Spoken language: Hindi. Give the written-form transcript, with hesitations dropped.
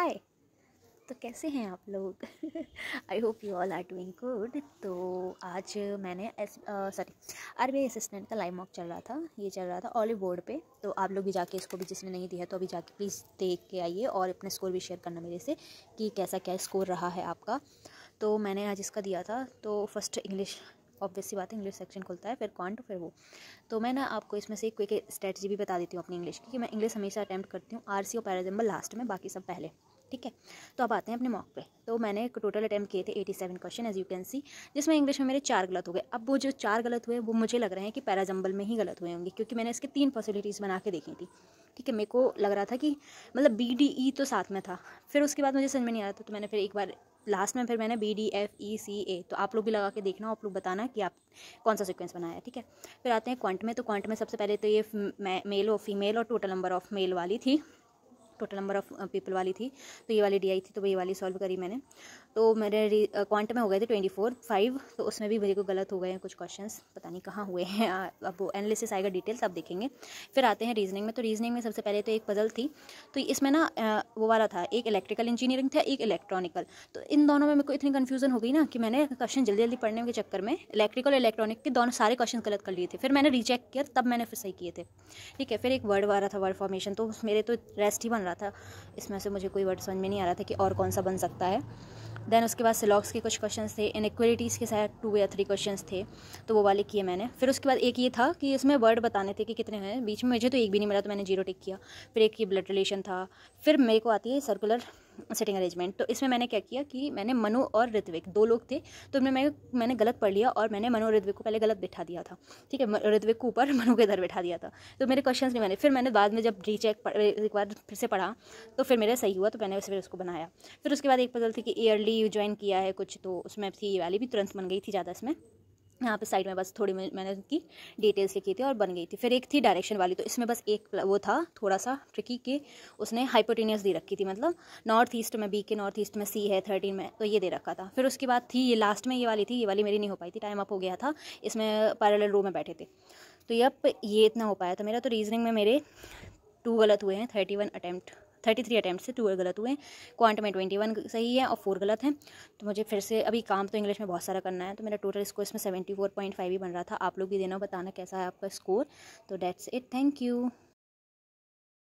हाय। तो कैसे हैं आप लोग? I hope you all are doing good. तो आज मैंने आरबीआई असिस्टेंट का लाइव मॉक चल रहा था। ये चल रहा था ऑलिव बोर्ड पे। तो आप लोग भी जाके इसको भी, जिसने नहीं दिया तो अभी जाके प्लीज़ देख के आइए और अपने स्कोर भी शेयर करना मेरे से कि कैसा क्या स्कोर रहा है आपका। तो मैंने आज इसका दिया था। तो फर्स्ट इंग्लिश, ऑब्वियस सी बात है, इंग्लिश सेक्शन खुलता है, फिर क्वांट, फिर वो। तो मैं ना आपको इसमें से एक क्विक स्ट्रेटजी भी बता देती हूँ अपनी इंग्लिश की, कि मैं इंग्लिश हमेशा अटैम्प्ट करती हूँ आरसी और पैराजम्बल लास्ट में, बाकी सब पहले। ठीक है, तो अब आते हैं अपने मॉक पे। तो मैंने टोटल अटैम्प्ट किए थे 87 question as you can see, जिसमें इंग्लिश में मेरे 4 गलत हो गए। अब वो जो 4 गलत हुए वो मुझे लग रहे हैं कि पैराजम्बल में ही गलत हुए होंगे, क्योंकि मैंने इसके 3 पॉसिबिलिटीज़ बना के देखी थी। ठीक है, मेरे को लग रहा था कि मतलब BDE तो साथ में था, फिर उसके बाद मुझे समझ में नहीं आ रहा था, तो मैंने फिर एक बार लास्ट में फिर मैंने BDFECA। तो आप लोग भी लगा के देखना, आप लोग बताना कि आप कौन सा सीक्वेंस बनाया है। ठीक है, फिर आते हैं क्वांट में। तो क्वांट में सबसे पहले तो ये मेल और फीमेल और टोटल नंबर ऑफ मेल वाली थी, टोटल नंबर ऑफ पीपल वाली थी। तो ये वाली DI थी, तो ये वाली सॉल्व करी मैंने। तो मेरे क्वांट में हो गए थे 24/5। तो उसमें भी मेरे को गलत हो गए हैं कुछ क्वेश्चंस, पता नहीं कहाँ हुए हैं। अब वो एनालिसिस आएगा डिटेल, तब देखेंगे। फिर आते हैं रीजनिंग में। तो रीजनिंग में सबसे पहले तो एक पजल थी। तो इसमें ना वो वाला था, एक इलेक्ट्रिकल इंजीनियरिंग था, एक इलेक्ट्रॉनिकल। तो इन दोनों में मेरे को इतनी कन्फ्यूजन हो गई ना कि मैंने क्वेश्चन जल्दी जल्दी पढ़ने के चक्कर में इलेक्ट्रिकल इलेक्ट्रॉनिक के दोनों सारे क्वेश्चन गलत कर लिए थे। फिर मैंने रीचेक किया, तब मैंने फिर सही किए थे। ठीक है, फिर एक वर्ड वाला था, वर्ड फॉर्मेशन। तो मेरे तो रेस्ट ही बन रहा था, इसमें से मुझे कोई वर्ड समझ में नहीं आ रहा था कि और कौन सा बन सकता है। देन उसके बाद सिलॉक्स के कुछ क्वेश्चंस थे, इनइक्वालिटीज़ के साथ 2 या 3 क्वेश्चंस थे, तो वो वाले किए मैंने। फिर उसके बाद एक ये था कि इसमें वर्ड बताने थे कि कितने हैं, बीच में मुझे तो एक भी नहीं मिला, तो मैंने 0 टिक किया। फिर एक ये ब्लड रिलेशन था। फिर मेरे को आती है सर्कुलर सिटिंग अरेंजमेंट। तो इसमें मैंने क्या किया कि मैंने मनु और ऋत्विक 2 लोग थे, तो इनमें मैंने गलत पढ़ लिया और मैंने मनु और ऋत्विक को पहले गलत बिठा दिया था। ठीक है, ऋत्विक को ऊपर मनु के इधर बिठा दिया था। तो मेरे क्वेश्चंस नहीं, फिर मैंने बाद में जब रीचेक एक बार फिर से पढ़ा तो फिर मेरा सही हुआ, तो मैंने फिर उसको बनाया। फिर उसके बाद एक पजल थी कि ईयरली ज्वाइन किया है कुछ, तो उसमें थी ये वाली भी, तुरंत बन गई थी ज़्यादा इसमें। यहाँ पे साइड में बस थोड़ी मैंने उनकी डिटेल्स लिखी थी और बन गई थी। फिर एक थी डायरेक्शन वाली, तो इसमें बस एक वो था थोड़ा सा ट्रिकी कि उसने हाइपोटेनियस दे रखी थी, मतलब नॉर्थ ईस्ट में B के नॉर्थ ईस्ट में C है 13 में, तो ये दे रखा था। फिर उसके बाद थी ये लास्ट में, ये वाली थी, ये वाली मेरी नहीं हो पाई थी, टाइम अप हो गया था, इसमें पैरेलल रो में बैठे थे। तो ये इतना हो पाया था मेरा। तो रीजनिंग में मेरे 2 गलत हुए हैं, 33 अटैम्प्ट से 2 गलत हुए हैं। क्वांट में 21 सही है और 4 गलत हैं। तो मुझे फिर से अभी काम तो इंग्लिश में बहुत सारा करना है। तो मेरा टोटल स्कोर इसमें 74.5 ही बन रहा था। आप लोग भी देना, बताना कैसा है आपका स्कोर। तो डेट्स इट, थैंक यू।